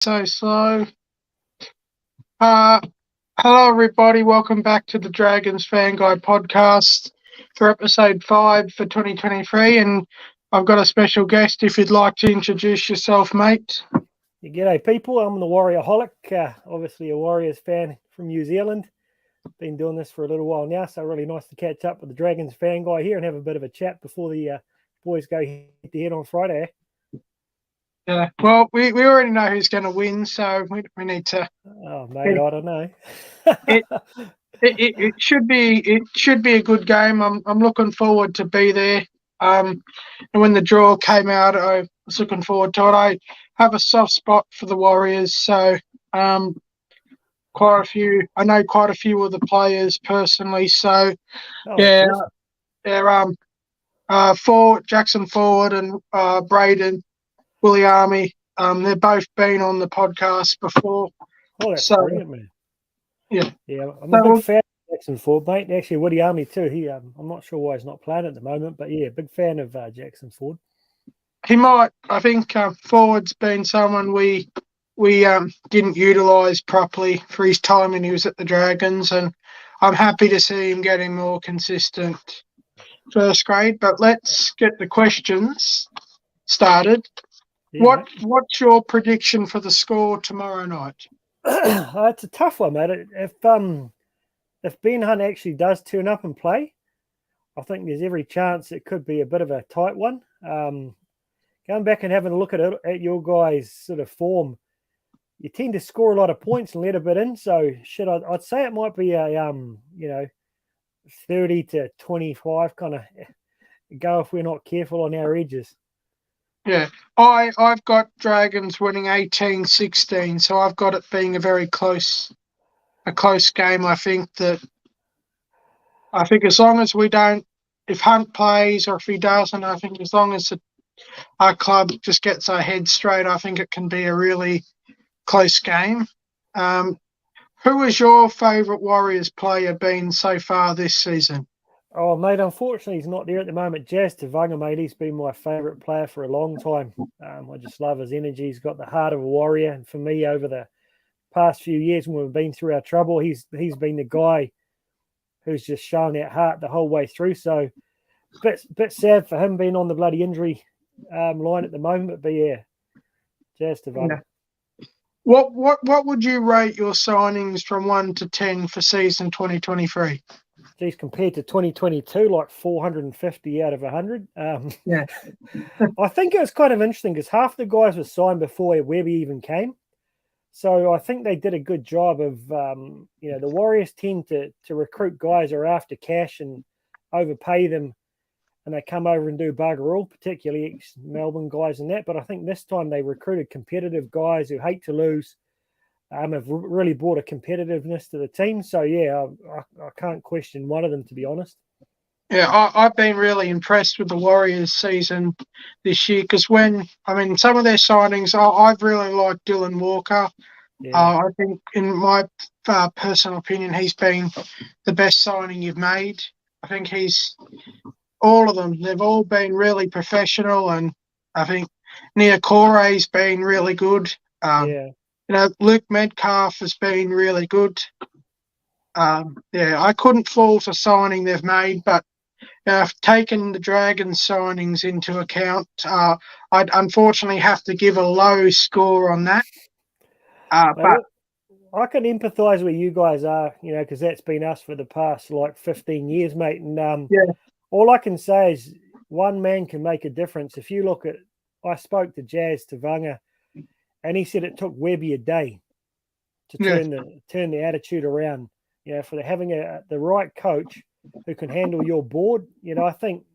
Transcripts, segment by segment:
So slow. Uh, Hello, everybody. Welcome back to the Dragons Fan Guide podcast for episode 5 for 2023. And I've got a special guest. If you'd like to introduce yourself, mate. G'day, people. I'm the warriorholic, obviously a Warriors fan from New Zealand. Been doing this for a little while now, so really nice to catch up with the Dragons fan guy here and have a bit of a chat before the boys go head-to-head on Friday. Yeah, well, we already know who's going to win, so we need to. Oh, mate, I don't know. It should be a good game. I'm looking forward to be there. And when the draw came out, I was looking forward to it. I have a soft spot for the Warriors, so I know quite a few of the players personally. So yeah, Awesome. they're Jackson Forward and Braden Williami. They've both been on the podcast before. Oh, that's so brilliant, man. Yeah, I'm a big fan of Jackson Ford, mate. Actually, Woody Army too. I'm not sure why he's not playing at the moment, but yeah, big fan of Jackson Ford. He might. I think Forward's been someone we didn't utilise properly for his time when he was at the Dragons, and I'm happy to see him getting more consistent first grade. But let's get the questions started. Yeah, What's your prediction for the score tomorrow night? It's a tough one, mate. If Ben Hunt actually does turn up and play, I think there's every chance it could be a bit of a tight one. Going back and having a look at your guys' sort of form, you tend to score a lot of points and let a bit in. So I'd say it might be a 30 to 25 kind of go if we're not careful on our edges. Yeah, I've got Dragons winning 18-16, so I've got it being a very close game. I think as long as if Hunt plays or if he doesn't, I think as long as our club just gets our heads straight, I think it can be a really close game. Who is your favourite Warriors player been so far this season? Oh, mate, unfortunately, he's not there at the moment. Jazz Tavanga, mate, he's been my favourite player for a long time. I just love his energy. He's got the heart of a warrior. And for me, over the past few years when we've been through our trouble, he's been the guy who's just shown that heart the whole way through. So, bit sad for him being on the bloody injury line at the moment. But yeah, Jazz Tavanga. Yeah. What would you rate your signings from 1 to 10 for season 2023? Geez, compared to 2022, like 450 out of 100. Yeah. I think it was kind of interesting because half the guys were signed before Webby even came. So I think they did a good job of, the Warriors tend to recruit guys who are after cash and overpay them, and they come over and do bugger all, particularly ex-Melbourne guys and that. But I think this time they recruited competitive guys who hate to lose, have really brought a competitiveness to the team. So, yeah, I can't question one of them, to be honest. Yeah, I've been really impressed with the Warriors season this year because some of their signings, I've really liked Dylan Walker. Yeah. I think, in my personal opinion, he's been the best signing you've made. I think all of them, they've all been really professional, and I think Niakore's been really good. Luke Metcalf has been really good. I couldn't fault a signing they've made, but I've taken the Dragons signings into account. I'd unfortunately have to give a low score on that. But I can empathise where you guys are, because that's been us for the past 15 years, mate. And all I can say is one man can make a difference. If you look at, I spoke to Jazz Tavanga, and he said it took Webby a day to turn the attitude around. For having the right coach who can handle your board. I think,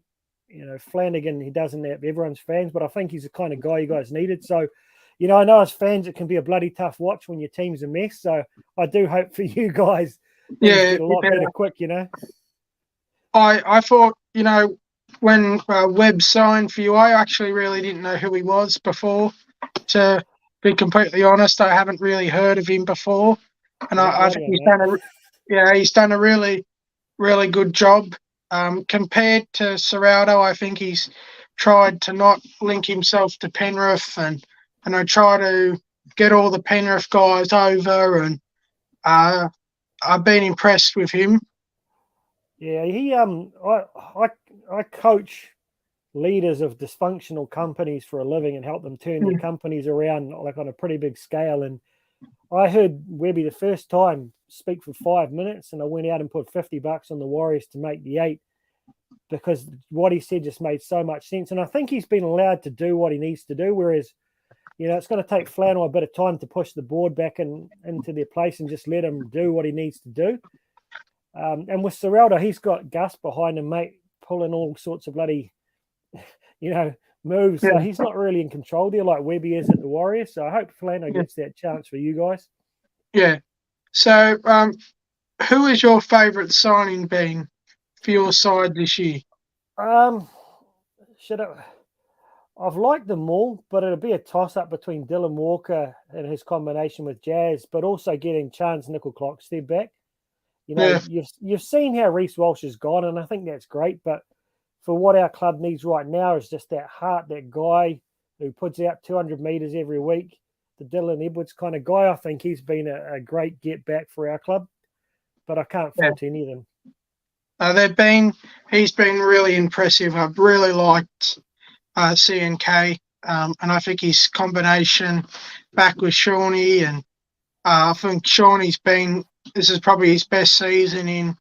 Flanagan, he doesn't have everyone's fans, but I think he's the kind of guy you guys needed. So, I know as fans it can be a bloody tough watch when your team's a mess. So I do hope for you guys get a lot better quick. I thought, when Webb signed for you, I actually really didn't know who he was before. To be completely honest, I haven't really heard of him before, and I think he's done a really, really good job. Compared to Serrato, I think he's tried to not link himself to Penrith and try to get all the Penrith guys over, and I've been impressed with him. Yeah, I coach leaders of dysfunctional companies for a living and help them turn their companies around like on a pretty big scale. And I heard Webby the first time speak for 5 minutes, and I went out and put $50 on the Warriors to make the 8 because what he said just made so much sense. And I think he's been allowed to do what he needs to do, whereas, you know, it's going to take Flannel a bit of time to push the board back into their place and just let him do what he needs to do. And with Serraldo, he's got Gus behind him, mate, pulling all sorts of bloody, you know, moves. So he's not really in control there like Webby is at the Warriors. So I hope Flano gets that chance for you guys. Yeah. So who is your favourite signing been for your side this year? I've liked them all, but it'll be a toss-up between Dylan Walker and his combination with Jazz, but also getting Chance Nickel-Clockstead back. You know, you've seen how Reece Walsh has gone, and I think that's great. But for what our club needs right now is just that heart, that guy who puts out 200 metres every week, the Dylan Edwards kind of guy. I think he's been a great get back for our club, but I can't fault any of them. He's been really impressive. I've really liked CNK, and I think his combination back with Shawnee, and I think Shawnee's this is probably his best season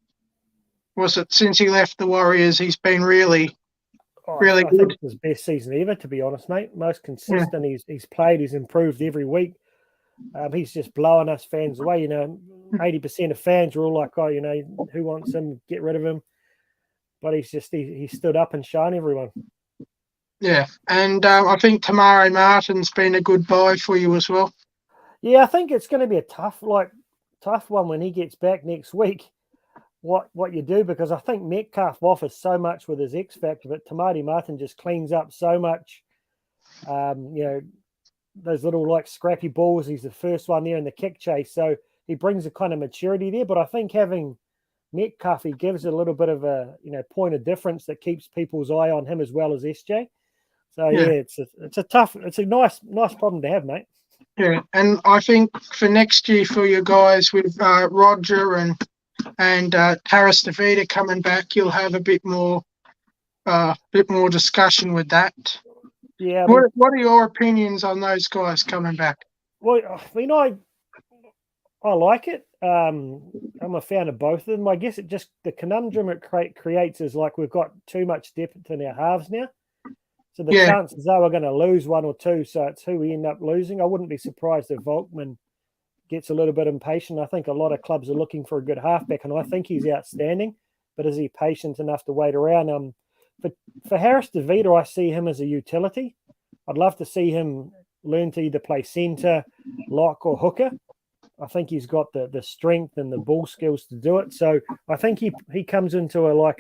since he left the Warriors. He's been really good. I think it's his best season ever, to be honest, mate. Most consistent. He's played, he's improved every week. He's just blowing us fans away. You know, 80% of fans are all like, oh, you know, who wants him? Get rid of him. But he stood up and shown everyone. Yeah, and I think Tamari Martin's been a good buy for you as well. Yeah, I think it's going to be a tough one when he gets back next week. What you do, because I think Metcalf offers so much with his X factor, but Tamari Martin just cleans up so much. You know, those little like scrappy balls. He's the first one there in the kick chase, so he brings a kind of maturity there. But I think having Metcalf, he gives a little bit of a point of difference that keeps people's eye on him as well as SJ. So it's a nice problem to have, mate. Yeah, and I think for next year for you guys with Roger and Taras DeVita coming back, you'll have a bit more discussion with that. Yeah. What are your opinions on those guys coming back? Well, I mean, I like it. I'm a fan of both of them. I guess the conundrum it creates is like we've got too much depth in our halves now. So the chances are we're going to lose one or two. So it's who we end up losing. I wouldn't be surprised if Volkman gets a little bit impatient. I think a lot of clubs are looking for a good halfback, and I think he's outstanding. But is he patient enough to wait around? For Harris DeVita, I see him as a utility. I'd love to see him learn to either play centre, lock, or hooker. I think he's got the strength and the ball skills to do it. So I think he comes into a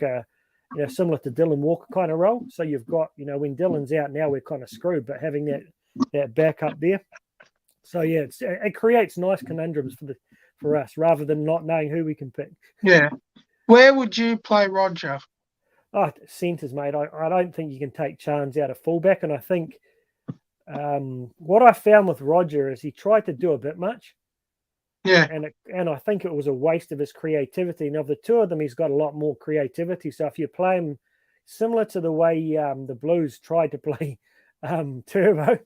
similar to Dylan Walker kind of role. So you've got, when Dylan's out now, we're kind of screwed, but having that backup there. So yeah, it creates nice conundrums for us rather than not knowing who we can pick. Yeah. Where would you play Roger? Oh, centres, mate. I don't think you can take Chance out of fullback. And I think what I found with Roger is he tried to do a bit much. Yeah. And I think it was a waste of his creativity. And of the two of them, he's got a lot more creativity. So if you play him similar to the way the Blues tried to play Turbo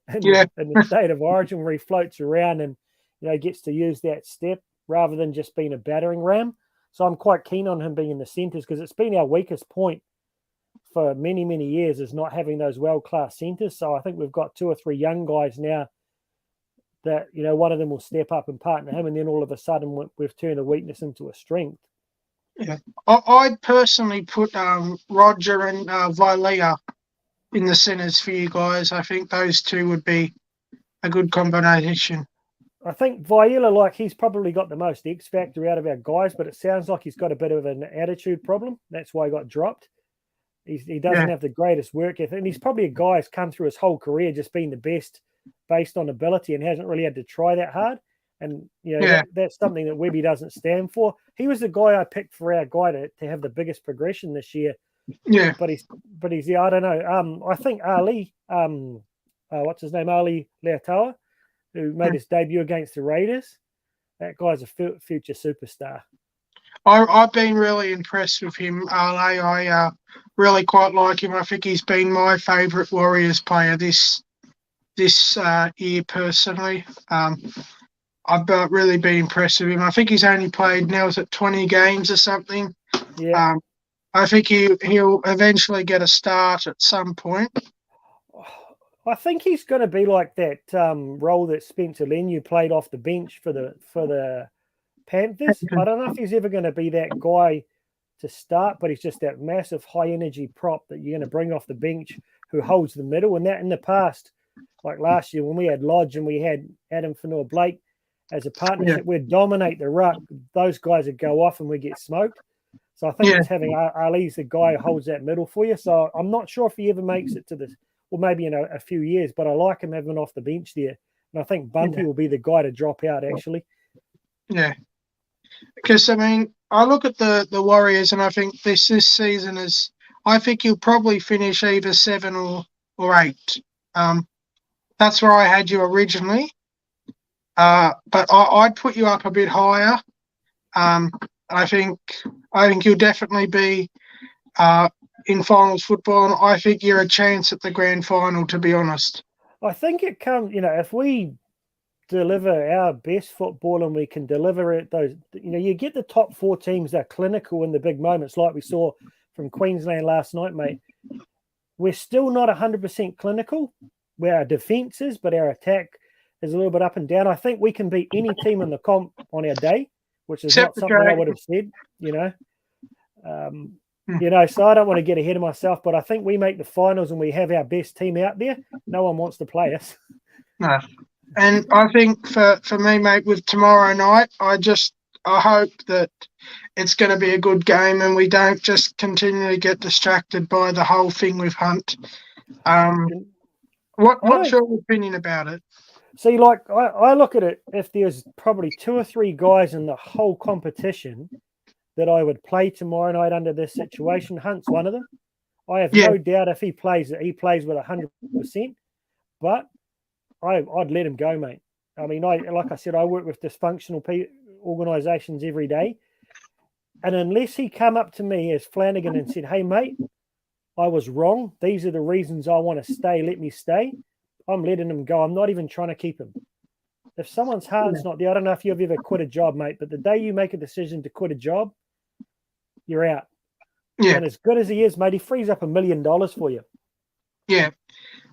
in the State of Origin, where he floats around and gets to use that step rather than just being a battering ram. So I'm quite keen on him being in the centres because it's been our weakest point for many, many years is not having those world-class centres. So I think we've got 2 or 3 young guys now that, one of them will step up and partner him, and then all of a sudden we've turned a weakness into a strength. Yeah, I'd personally put Roger and Vilea in the centres for you guys. I think those two would be a good combination. I think Vilea, he's probably got the most X factor out of our guys, but it sounds like he's got a bit of an attitude problem. That's why he got dropped. He doesn't have the greatest work ethic, and he's probably a guy who's come through his whole career just being the best based on ability and hasn't really had to try that hard. And, that's something that Webby doesn't stand for. He was the guy I picked for our guy to have the biggest progression this year. Yeah. But he's I don't know. I think Ali, what's his name? Ali Leotoa, who made his debut against the Raiders. That guy's a future superstar. I've been really impressed with him, Ale. I really quite like him. I think he's been my favourite Warriors player this year personally. I've really been impressed with him. I think he's only played now, is it 20 games or something? Yeah. I think he'll eventually get a start at some point. I think he's going to be like that role that Spencer Leniu played off the bench for the Panthers. I don't know if he's ever going to be that guy to start, but he's just that massive high energy prop that you're going to bring off the bench who holds the middle. And that in the past, like last year when we had Lodge and we had Adam Fanua-Blake as a partnership, we'd dominate the ruck. Those guys would go off and we get smoked. So I think it's having Ali's the guy who holds that middle for you. So I'm not sure if he ever makes it to this, or maybe in a few years, but I like him having off the bench there. And I think Bunty will be the guy to drop out, actually. Yeah. Because, I mean, I look at the Warriors and I think this season is, I think you'll probably finish either 7 or 8. That's where I had you originally. But I'd put you up a bit higher. I think you'll definitely be in finals football, and I think you're a chance at the grand final, to be honest. I think it comes, if we deliver our best football and we can deliver it, those, you get the top 4 teams that are clinical in the big moments, like we saw from Queensland last night, mate. We're still not 100% clinical where our defense is, but our attack is a little bit up and down. I think we can beat any team in the comp on our day, which is not something I would have said, so I don't want to get ahead of myself, but I think we make the finals and we have our best team out there. No one wants to play us. No. And I think for me, mate, with tomorrow night, I hope that it's going to be a good game and we don't just continually get distracted by the whole thing with Hunt. What's your opinion about it? See, like, I look at it, if there's probably 2 or 3 guys in the whole competition that I would play tomorrow night under this situation, Hunt's one of them. I have no doubt if he plays with 100%, but I'd let him go, mate. I mean, like I said, I work with dysfunctional organisations every day, and unless he come up to me as Flanagan and said, hey, mate, I was wrong. These are the reasons I want to stay. Let me stay. I'm letting him go. I'm not even trying to keep him. If someone's heart's not there, I don't know if you've ever quit a job, mate, but the day you make a decision to quit a job, you're out. Yeah. And as good as he is, mate, he frees up $1 million for you. Yeah.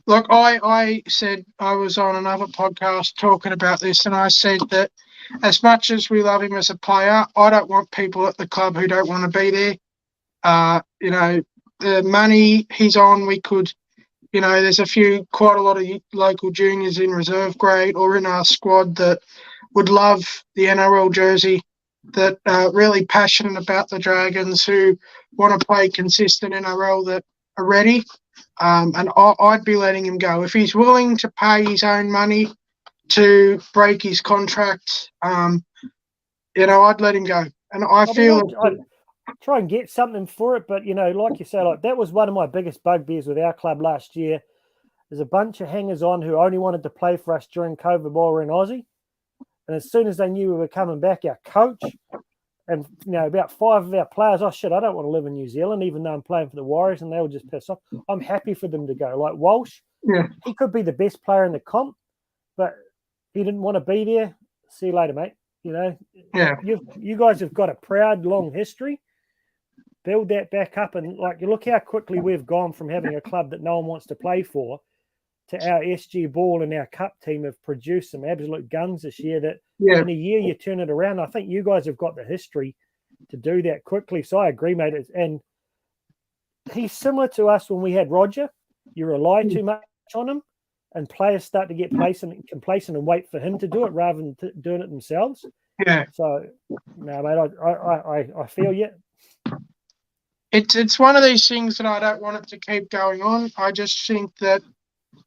Look, I said I was on another podcast talking about this, and I said that as much as we love him as a player, I don't want people at the club who don't want to be there. The money he's on, we could, there's quite a lot of local juniors in reserve grade or in our squad that would love the NRL jersey, that are really passionate about the Dragons, who want to play consistent NRL, that are ready. And I'd be letting him go. If he's willing to pay his own money to break his contract, I'd let him go. And I feel... I'd try and get something for it, but, like you say, like that was one of my biggest bugbears with our club last year. There's a bunch of hangers-on who only wanted to play for us during COVID while we're in Aussie. And as soon as they knew we were coming back, our coach and, about 5 of our players, I don't want to live in New Zealand, even though I'm playing for the Warriors, and they were just pissed off. I'm happy for them to go. Like Walsh, he could be the best player in the comp, but he didn't want to be there. See you later, mate. You guys have got a proud, long history. Build that back up, and you look how quickly we've gone from having a club that no one wants to play for to our SG Ball and our Cup team have produced some absolute guns this year that in a year you turn it around. I think you guys have got the history to do that quickly. So I agree, mate. And he's similar to us when we had Roger. You rely too much on him, and players start to get complacent and wait for him to do it rather than doing it themselves. Yeah. So, no, mate, I feel you. It's one of these things that I don't want it to keep going on. I just think that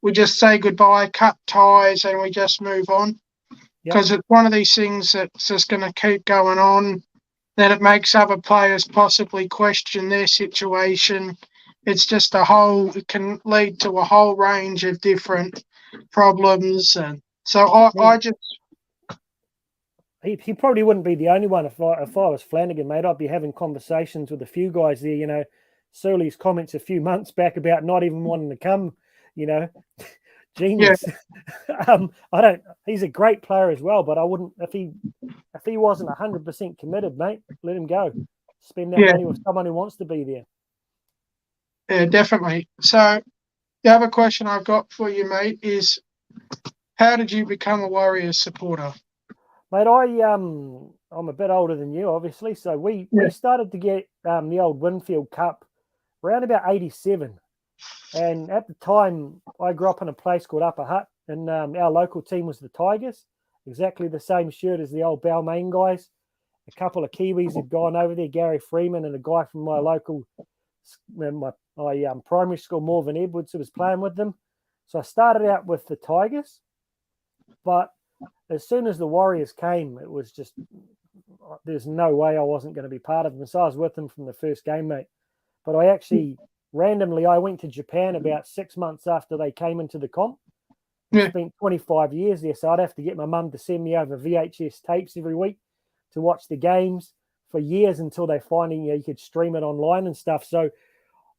we just say goodbye, cut ties, and we just move on. Because it's one of these things that's just going to keep going on. Then it makes other players possibly question their situation. It's just it can lead to a whole range of different problems. And So I just he probably wouldn't be the only one. If I was Flanagan, mate, I'd be having conversations with a few guys there. You know, Surly's comments a few months back about not even wanting to come. You know, genius. I don't. He's a great player as well, but I wouldn't if he wasn't 100% committed, mate. Let him go. Spend that money with someone who wants to be there. Yeah, definitely. So the other question I've got for you, mate, is how did you become a Warriors supporter? Mate, I'm a bit older than you, obviously. So we started to get the old Winfield Cup around about '87, and at the time I grew up in a place called Upper Hutt, and our local team was the Tigers. Exactly the same shirt as the old Balmain guys. A couple of Kiwis had gone over there, Gary Freeman and a guy from my local my primary school, Morven Edwards, who was playing with them. So I started out with the Tigers, but as soon as the Warriors came, it was just, there's no way I wasn't going to be part of them. So I was with them from the first game, mate. But I actually, randomly, I went to Japan about 6 months after they came into the comp. Spent 25 years there, so I'd have to get my mum to send me over VHS tapes every week to watch the games for years until they finally, you could stream it online and stuff. So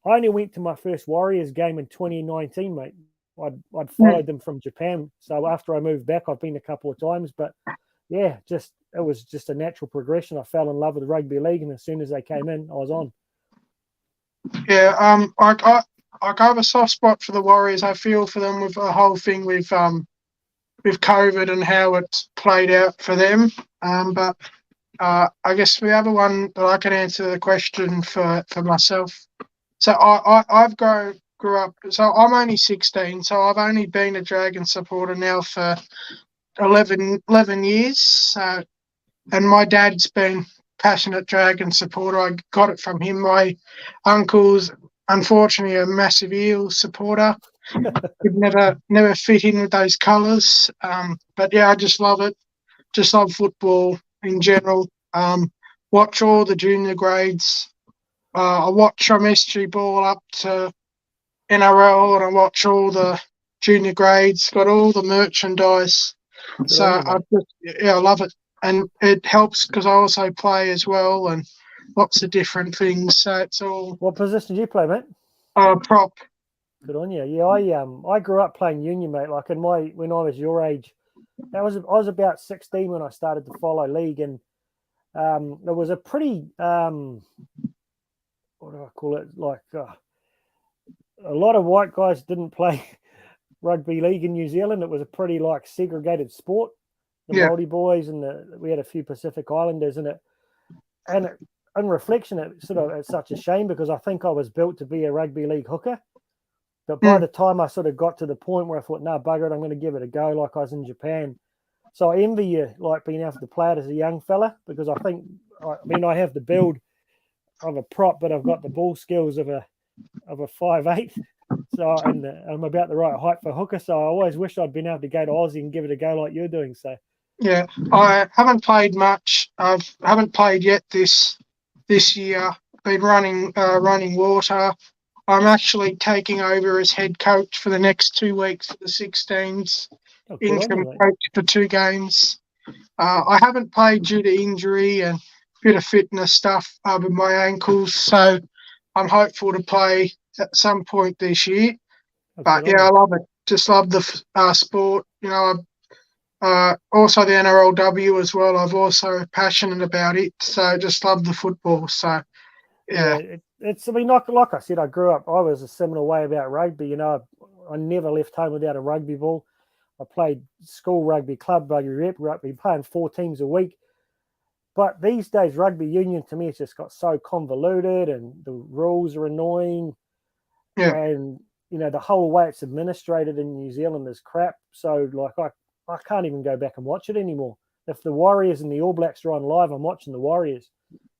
I only went to my first Warriors game in 2019, mate. I'd followed them from Japan. So after I moved back, I've been a couple of times. But yeah, it was just a natural progression. I fell in love with rugby league, and as soon as they came in, I was on. Yeah, I have a soft spot for the Warriors. I feel for them with the whole thing with COVID and how it's played out for them. But I guess the other one that I can answer the question for myself. So I've grew up. So I'm only 16. So I've only been a Dragon supporter now for 11 years. And my dad's been passionate Dragon supporter. I got it from him. My uncle's unfortunately a massive Eels supporter. Could never fit in with those colours. But yeah, I just love it. Just love football in general. Watch all the junior grades. I watch from SG Ball up to NRL, and I watch all the junior grades. Got all the merchandise. So I love it, and it helps because I also play as well, and lots of different things. So it's all. What position do you play, mate? Prop. Good on you. Yeah, I grew up playing union, mate. Like when I was your age, I was about 16 when I started to follow league, and there was a pretty what do I call it? Like a lot of white guys didn't play rugby league in New Zealand. It was a pretty like segregated sport. The Māori boys and we had a few Pacific Islanders in it. And in reflection, it's such a shame because I think I was built to be a rugby league hooker. But by the time I sort of got to the point where I thought, no, bugger it, I'm going to give it a go like I was in Japan. So I envy you like being able to play it as a young fella because I have the build of a prop, but I've got the ball skills of a 5'8". So I'm about the right height for hooker. So I always wish I'd been able to go to Aussie and give it a go like you're doing. So yeah, I haven't played much. I haven't played yet this year. Been running water. I'm actually taking over as head coach for the next 2 weeks for the 16s. Interim coach for 2 games. I haven't played due to injury and a bit of fitness stuff with my ankles, so I'm hopeful to play at some point this year. But yeah, I love it. Just love the sport. You know, also the NRLW as well. I've also passionate about it, so just love the football. So yeah. It's. I mean, like I said, I grew up. I was a similar way about rugby. You know, I never left home without a rugby ball. I played school rugby, club rugby, rep rugby, playing 4 teams a week. But these days, rugby union to me has just got so convoluted, and the rules are annoying. Yeah. And you know, the whole way it's administrated in New Zealand is crap. So like, I can't even go back and watch it anymore. If the Warriors and the All Blacks are on live, I'm watching the Warriors.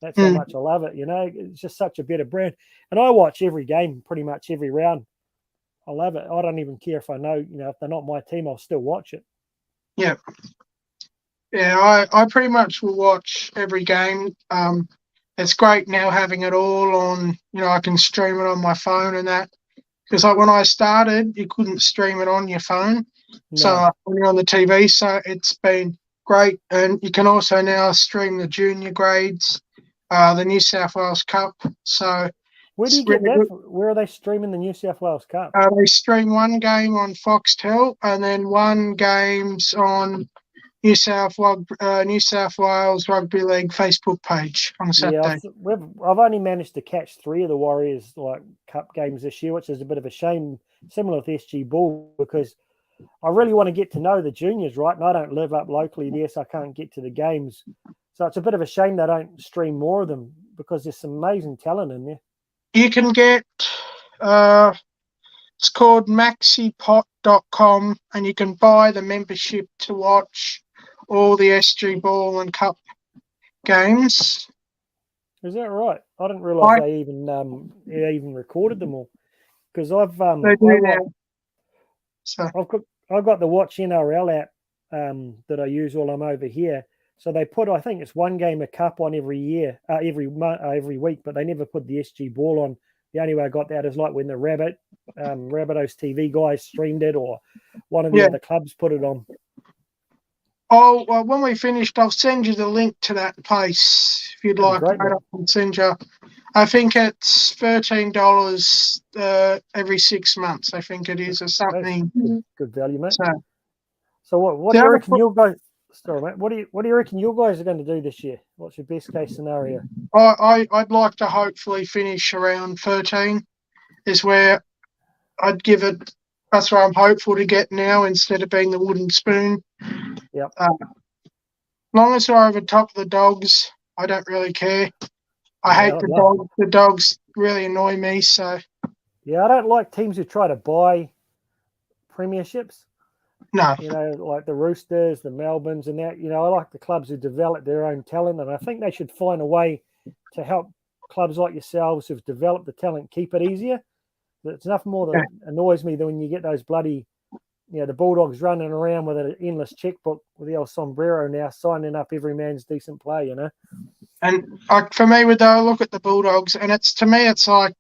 That's how much I love it. You know, it's just such a better brand. And I watch every game, pretty much every round. I love it. I don't even care if I know, you know, if they're not my team, I'll still watch it. Yeah. Yeah, I pretty much will watch every game. It's great now having it all on, you know, I can stream it on my phone and that. Because like when I started, you couldn't stream it on your phone. So when you're on the TV, so it's been great. And you can also now stream the junior grades, the New South Wales Cup. So where do you get that? Where are they streaming the New South Wales Cup? They stream one game on Foxtel and then one game's on New South Wales Rugby League Facebook page on Saturday. Yeah, I've only managed to catch 3 of the Warriors Cup games this year, which is a bit of a shame. Similar with SG Ball, because I really want to get to know the juniors, right? And I don't live up locally there, so I can't get to the games. So it's a bit of a shame they don't stream more of them, because there's some amazing talent in there. You can get, it's called maxipot.com, and you can buy the membership to watch all the SG Ball and Cup games. Is that right? I didn't realise they even recorded them all. Because I've got the Watch NRL app that I use while I'm over here. So they put, I think it's one game a cup on every week, but they never put the SG Ball on. The only way I got that is like when the Rabbitohs TV guys streamed it, or one of the other clubs put it on. Oh, well, when we finished, I'll send you the link to that place if you'd like. I can send you. I think it's $13 every 6 months. I think it is, or something. Good value, mate. So what do you reckon you guys? Sorry, mate. What do you reckon you guys are going to do this year? What's your best case scenario? I'd like to hopefully finish around 13. Is where I'd give it. That's where I'm hopeful to get now, instead of being the wooden spoon. Yep. Long as they're over top of the Dogs, I don't really care. I hate the Dogs. The Dogs really annoy me. So. Yeah, I don't like teams who try to buy premierships. No. Like the Roosters, the Melbournes and that. I like the clubs who develop their own talent, and I think they should find a way to help clubs like yourselves who've developed the talent keep it easier. It's nothing more that annoys me than when you get those bloody, the Bulldogs running around with an endless checkbook with the old sombrero now, signing up every man's decent play, And for me, look at the Bulldogs, and to me, it's like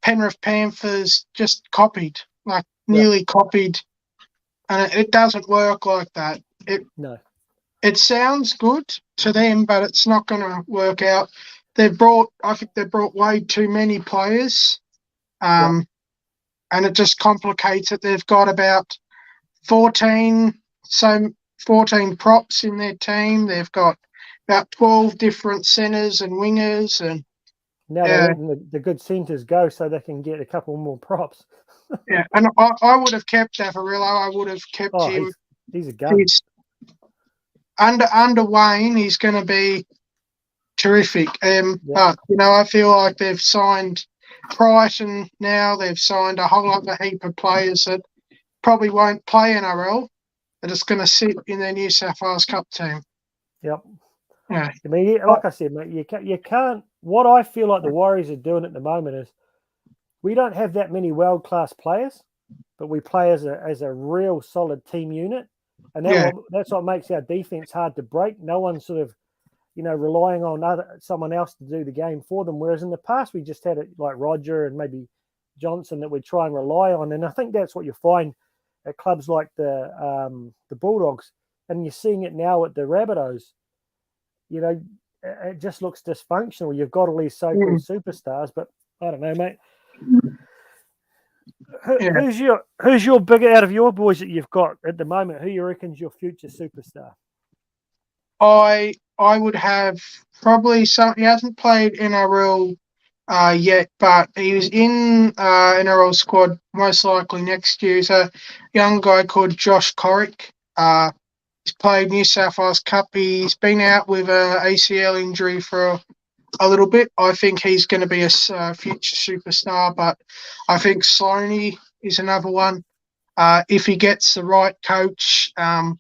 Penrith Panthers just copied, nearly copied. And it doesn't work like that. It sounds good to them, but it's not going to work out. I think they've brought way too many players, and it just complicates it. They've got about 14 props in their team. They've got about 12 different centres and wingers, and now they're letting the good centres go so they can get a couple more props. And I would have kept Avarillo. I would have kept him. He's a gun. Under Wayne, he's going to be terrific. But I feel like they've signed Crichton now. They've signed a whole other heap of players that probably won't play NRL. They're just going to sit in their New South Wales Cup team. Yep. Yeah. I mean, like I said, mate, you can't. What I feel like the Warriors are doing at the moment is, we don't have that many world-class players, but we play as a real solid team unit. And that's what makes our defense hard to break. No one's sort of, relying on someone else to do the game for them. Whereas in the past, we just had it like Roger and maybe Johnson that we try and rely on. And I think that's what you find at clubs like the Bulldogs. And you're seeing it now at the Rabbitohs. It just looks dysfunctional. You've got all these so-called superstars, but I don't know, mate. Who's your big out of your boys that you've got at the moment? Who you reckon's your future superstar? I would have probably some. He hasn't played NRL yet, but he was in NRL squad most likely next year. He's a young guy called Josh Corrick. He's played New South Wales Cup. He's been out with a ACL injury for a little bit. I think he's going to be a future superstar, but I think Sloaney is another one. If he gets the right coach and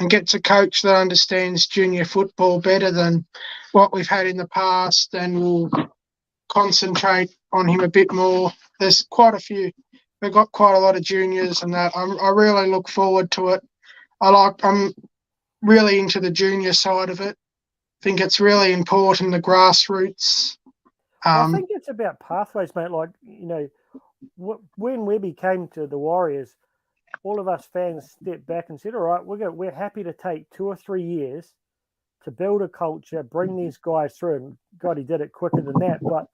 gets a coach that understands junior football better than what we've had in the past, then we'll concentrate on him a bit more. There's quite a few. We've got quite a lot of juniors, and that I really look forward to it. I'm really into the junior side of it. I think it's really important, the grassroots. I think it's about pathways, mate. Like, when Webby came to the Warriors, all of us fans stepped back and said, all right, we're happy to take 2 or 3 years to build a culture, bring these guys through. And God, he did it quicker than that. But,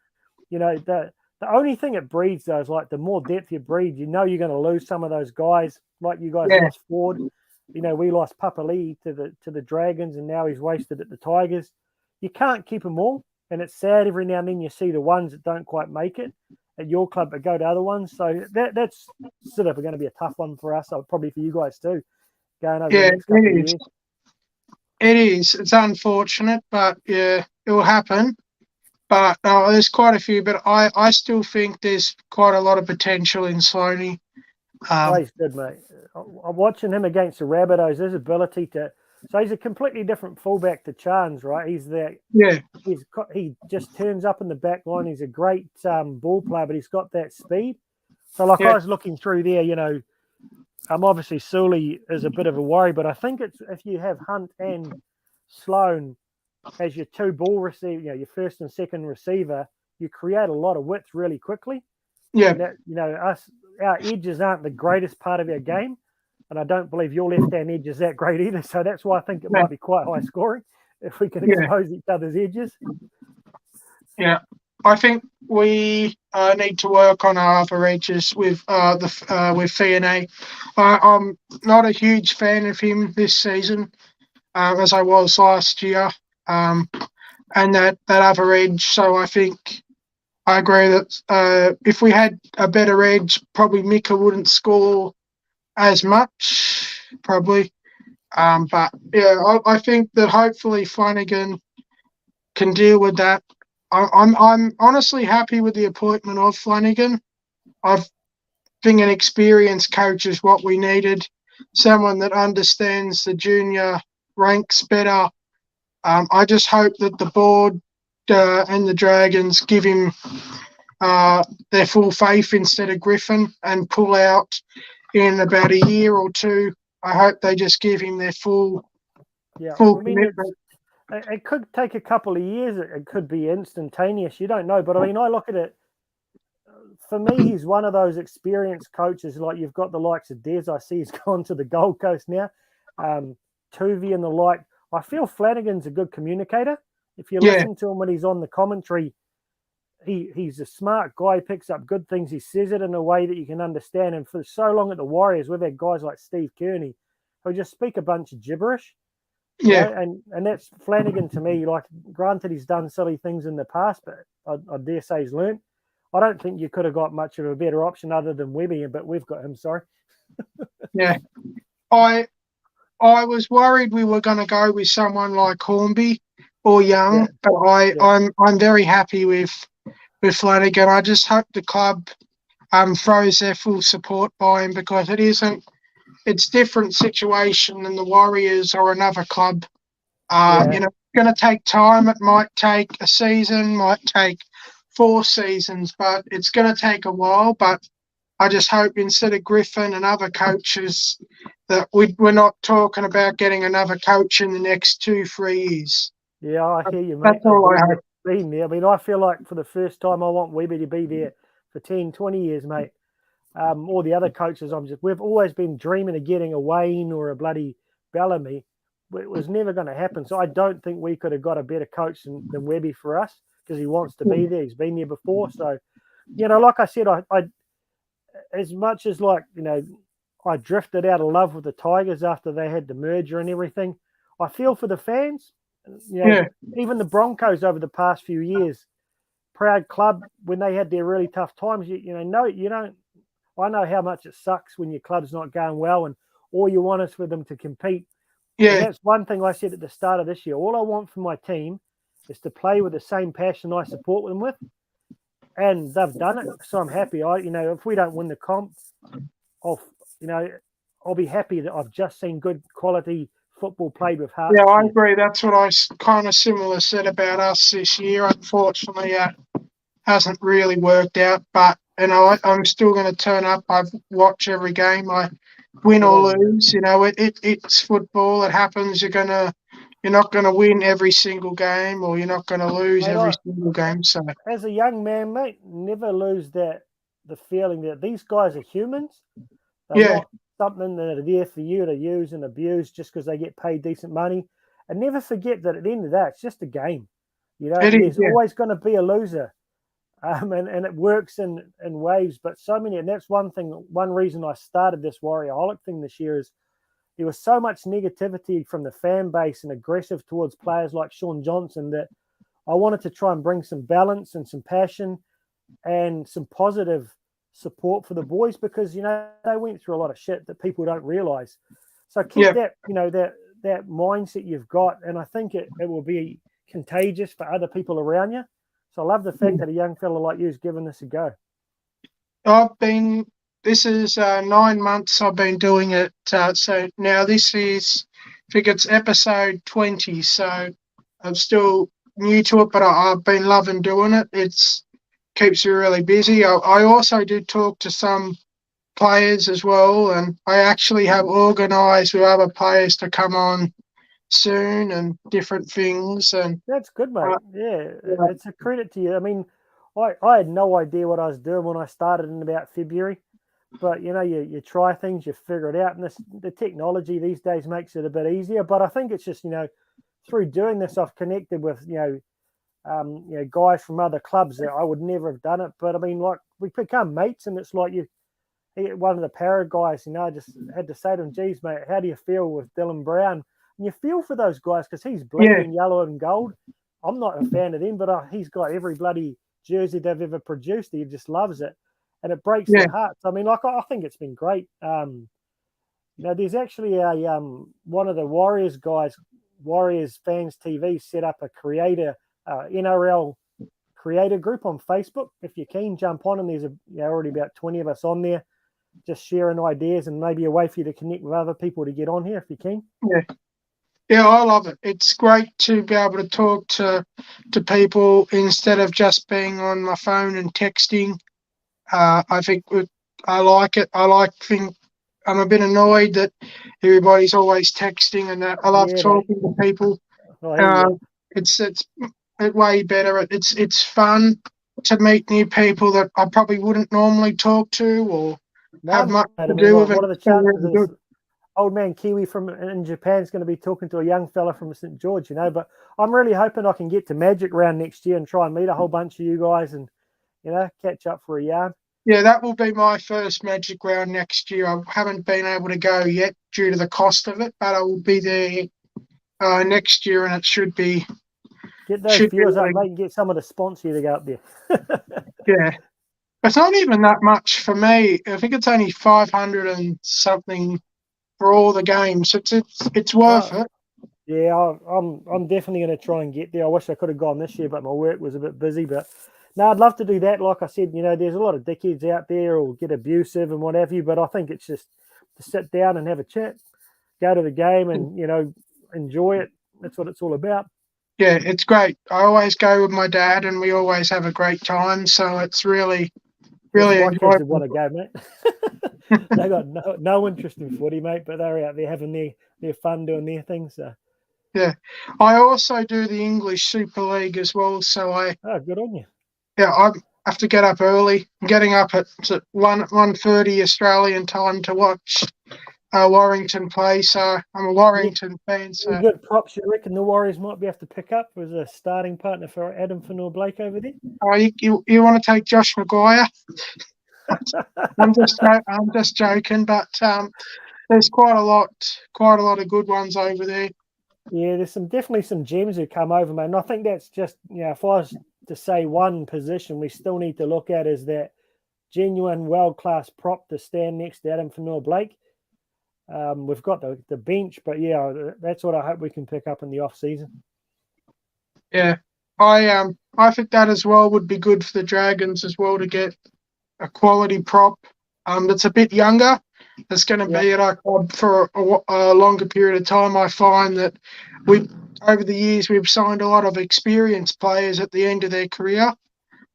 the only thing it breeds, though, is like the more depth you breed, you're going to lose some of those guys. Like you guys lost Ford. We lost Papa Lee to the Dragons, and now he's wasted at the Tigers. You can't keep them all. And it's sad every now and then you see the ones that don't quite make it at your club but go to other ones. So that's sort of going to be a tough one for us, probably for you guys too, going over the next couple of years. It is. It's unfortunate, but yeah, it will happen. But there's quite a few, but I still think there's quite a lot of potential in Sloaney. He's good, mate. I'm watching him against the Rabbitohs. His ability to... So he's a completely different fullback to Chance, right? He's that. Yeah. He just turns up in the back line. He's a great ball player, but he's got that speed. So, I was looking through there, obviously Sully is a bit of a worry, but I think it's if you have Hunt and Sloan as your two ball receiver, your first and second receiver, you create a lot of width really quickly. Yeah. Our edges aren't the greatest part of our game. And I don't believe your left-hand edge is that great either. So that's why I think it might be quite high scoring if we can expose each other's edges. Yeah. I think we need to work on our other edges with Fiona. I'm not a huge fan of him this season, as I was last year, and that other edge. So I think I agree that if we had a better edge, probably Mika wouldn't score as much, probably. But yeah, I think that hopefully Flanagan can deal with that. I'm honestly happy with the appointment of Flanagan. I think an experienced coach is what we needed. Someone that understands the junior ranks better. I just hope that the board and the Dragons give him their full faith instead of Griffin and pull out in about a year or two. I hope they just give him their full commitment. It could take a couple of years. It could be instantaneous. You don't know. But, I look at it. For me, he's one of those experienced coaches. Like you've got the likes of Des. I see he's gone to the Gold Coast now. Tuvey and the like. I feel Flanagan's a good communicator. If you listen to him when he's on the commentary, he's a smart guy. He picks up good things. He says it in a way that you can understand. And for so long at the Warriors, we've had guys like Steve Kearney who just speak a bunch of gibberish. And that's Flanagan to me. Like, granted, he's done silly things in the past, but I dare say he's learned. I don't think you could have got much of a better option other than Webby, but we've got him, sorry. Yeah. I was worried we were going to go with someone like Hornby or Young, but I'm very happy with Flanagan. I just hope the club throws their full support by him, because it's different situation than the Warriors or another club. It's going to take time. It might take a season, might take 4 seasons, but it's going to take a while. But I just hope instead of Griffin and other coaches that we're not talking about getting another coach in the next 2-3 years. Yeah, I hear you, mate. That's all I hope. I feel like for the first time I want Webby to be there for 10, 20 years, mate. All the other coaches, we've always been dreaming of getting a Wayne or a bloody Bellamy. It was never going to happen. So I don't think we could have got a better coach than Webby for us, because he wants to be there. He's been there before. So, like I said, I as much as I drifted out of love with the Tigers after they had the merger and everything, I feel for the fans. Even the Broncos over the past few years, proud club, when they had their really tough times, you don't. I know how much it sucks when your club's not going well and all you want is for them to compete. Yeah. And that's one thing I said at the start of this year. All I want from my team is to play with the same passion I support them with. And they've done it. So I'm happy. If we don't win the comp, I'll be happy that I've just seen good quality football played with heart. Yeah, I agree. That's what I kind of similar said about us this year. Unfortunately, it hasn't really worked out, but I'm still going to turn up. I watch every game. I win or lose. It's football. It happens. You're not going to win every single game, or you're not going to lose every single game. So, as a young man, mate, never lose the feeling that these guys are humans. They're something that are there for you to use and abuse just because they get paid decent money. And never forget that at the end of that, it's just a game, you know, It and is, there's yeah. always going to be a loser. And it works in waves, but so many, and that's one reason I started this warriorholic thing this year is there was so much negativity from the fan base and aggressive towards players like Sean Johnson that I wanted to try and bring some balance and some passion and some positive support for the boys, because, you know, they went through a lot of shit that people don't realize. So keep that, you know, that mindset you've got, and I think it will be contagious for other people around you. So I love the fact that a young fella like you is giving this a go. This is 9 months I've been doing it. So now this is, I think it's episode 20. So I'm still new to it, but I've been loving doing it. It's keeps me really busy. I also do talk to some players as well, and I actually have organised with other players to come on soon and different things. And that's good, mate. Yeah, yeah, it's a credit to you. I mean, I had no idea what I was doing when I started in about February, but you know, you try things, you figure it out, and the technology these days makes it a bit easier. But I think it's just, you know, through doing this, I've connected with you know, guys from other clubs that I would never have done it. But I mean, like, we become mates, and it's like one of the para guys, you know, I just had to say to him, geez, mate, how do you feel with Dylan Brown? And you feel for those guys because he's bleeding yellow and gold. I'm not a fan of him, but he's got every bloody jersey they've ever produced. He just loves it, and it breaks their hearts. I mean, like, I think it's been great. You know, there's actually a one of the Warriors guys, Warriors Fans TV, set up a NRL creator group on Facebook. If you're keen, jump on, and there's already about 20 of us on there, just sharing ideas and maybe a way for you to connect with other people to get on here if you can. Yeah, I love it. It's great to be able to talk to people instead of just being on my phone and texting. I think I like it. I'm a bit annoyed that everybody's always texting, and that I love talking to people. It's way better. It's fun to meet new people that I probably wouldn't normally talk to or have much to do with. What are the chances old man Kiwi in Japan is going to be talking to a young fella from St. George, you know? But I'm really hoping I can get to Magic Round next year and try and meet a whole bunch of you guys and, you know, catch up for a yarn. Yeah, that will be my first Magic Round next year. I haven't been able to go yet due to the cost of it, but I will be there next year, and it should be. Get those viewers up, mate, and get someone to sponsor you to go up there. Yeah. It's not even that much for me. I think it's only 500 and something for all the games. It's worth it. Yeah, I'm definitely going to try and get there. I wish I could have gone this year, but my work was a bit busy. But no, I'd love to do that. Like I said, you know, there's a lot of dickheads out there who'll get abusive and what have you. But I think it's just to sit down and have a chat, go to the game, and, you know, enjoy it. That's what it's all about. Yeah, it's great. I always go with my dad, and we always have a great time. So it's really my kids want to go, mate. They got no interest in footy, mate, but they're out there having their fun doing their things. So. Yeah, I also do the English Super League as well. So good on you. Yeah, I have to get up early. I'm getting up at 1:30 Australian time to watch Warrington play. So I'm a Warrington fan. So good props. You reckon the Warriors might be able to pick up as a starting partner for Adam Fanua-Blake over there? Oh, you want to take Josh Maguire? I'm just joking, but there's quite a lot of good ones over there. Yeah, there's definitely some gems who come over, man. And I think that's just, you know, if I was to say one position we still need to look at is that genuine world-class prop to stand next to Adam Fanua-Blake. We've got the bench, but yeah, that's what I hope we can pick up in the off season. Yeah, I think that as well would be good for the Dragons as well to get a quality prop that's a bit younger. That's going to be at our club for a longer period of time. I find that over the years we've signed a lot of experienced players at the end of their career,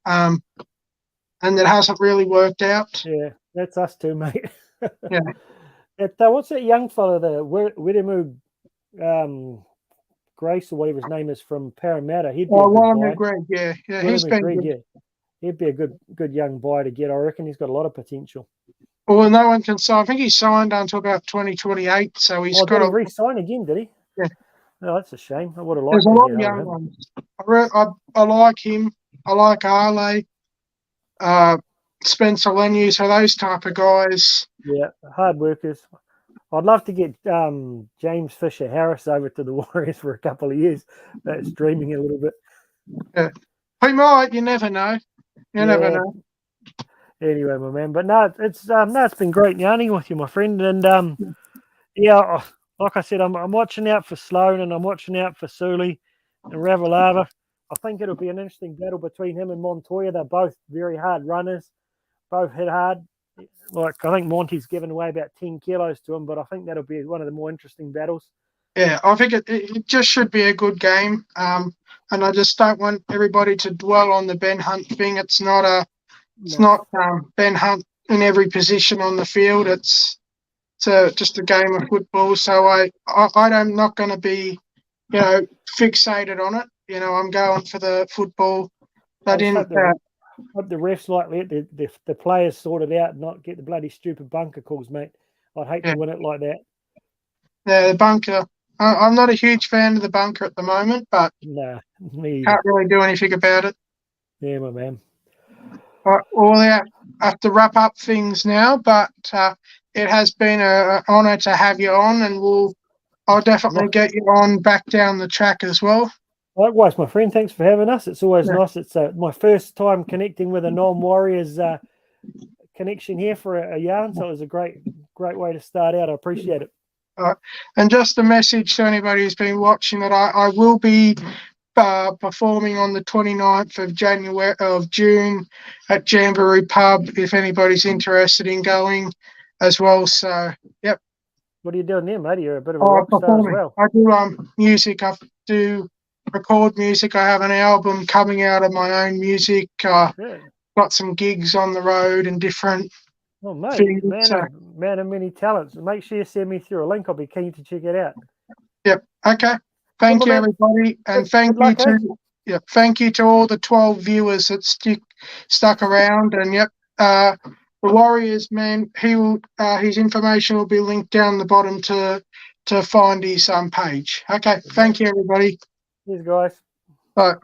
and that hasn't really worked out. Yeah, that's us too, mate. Yeah. What's that young fella, the Wiremu Grace or whatever his name is from Parramatta? He'd be a good guy. Yeah, he's been good. Yeah. He'd be a good young buy to get. I reckon he's got a lot of potential. Well, no one can sign. I think he's signed until about 2028, so he's got did he re-sign again, did he? Yeah. Oh, that's a shame. I would have liked There's a to lot get of hold of young him. ones. I like him. I like Arle, Spencer Lenu, so those type of guys. Yeah, hard workers. I'd love to get James Fisher Harris over to the Warriors for a couple of years. That's dreaming a little bit. Yeah. He might. You never know. You never know. Anyway, my man. But no, it's been great yarning with you, my friend. And yeah, like I said, I'm watching out for Sloan and I'm watching out for Sully and Ravalawa. I think it'll be an interesting battle between him and Montoya. They're both very hard runners, both hit hard. Like, I think Monty's given away about 10 kilos to him, but I think that'll be one of the more interesting battles. Yeah, I think it just should be a good game. And I just don't want everybody to dwell on the Ben Hunt thing. It's not Ben Hunt in every position on the field. It's just a game of football. So I'm not going to be, fixated on it. I'm going for the football. I hope the refs let the players sort it out and not get the bloody stupid bunker calls, mate. I'd hate to win it like that. Yeah, the bunker. I'm not a huge fan of the bunker at the moment, but nah, me can't really do anything about it. Yeah, my man. All right, well, I have to wrap up things now, but it has been an honour to have you on, and I'll definitely get you on back down the track as well. Likewise, my friend. Thanks for having us. It's always nice. It's my first time connecting with a non-Warriors connection here for a yarn, so it was a great way to start out. I appreciate it. And just a message to anybody who's been watching that I will be performing on the 29th of June at Jamboree Pub if anybody's interested in going as well. So, yep. What are you doing there, mate? You're a bit of a rock star as well. I do music. I do record music. I have an album coming out of my own music. Got some gigs on the road and different. Oh, mate, man of many talents. Make sure you send me through a link. I'll be keen to check it out. Yep. Okay. Thank you, everybody, and thank you to all the 12 viewers that stuck around. And the Warriors, man, his information will be linked down the bottom to find his page. Okay. Thank you, everybody. Cheers, guys. Bye.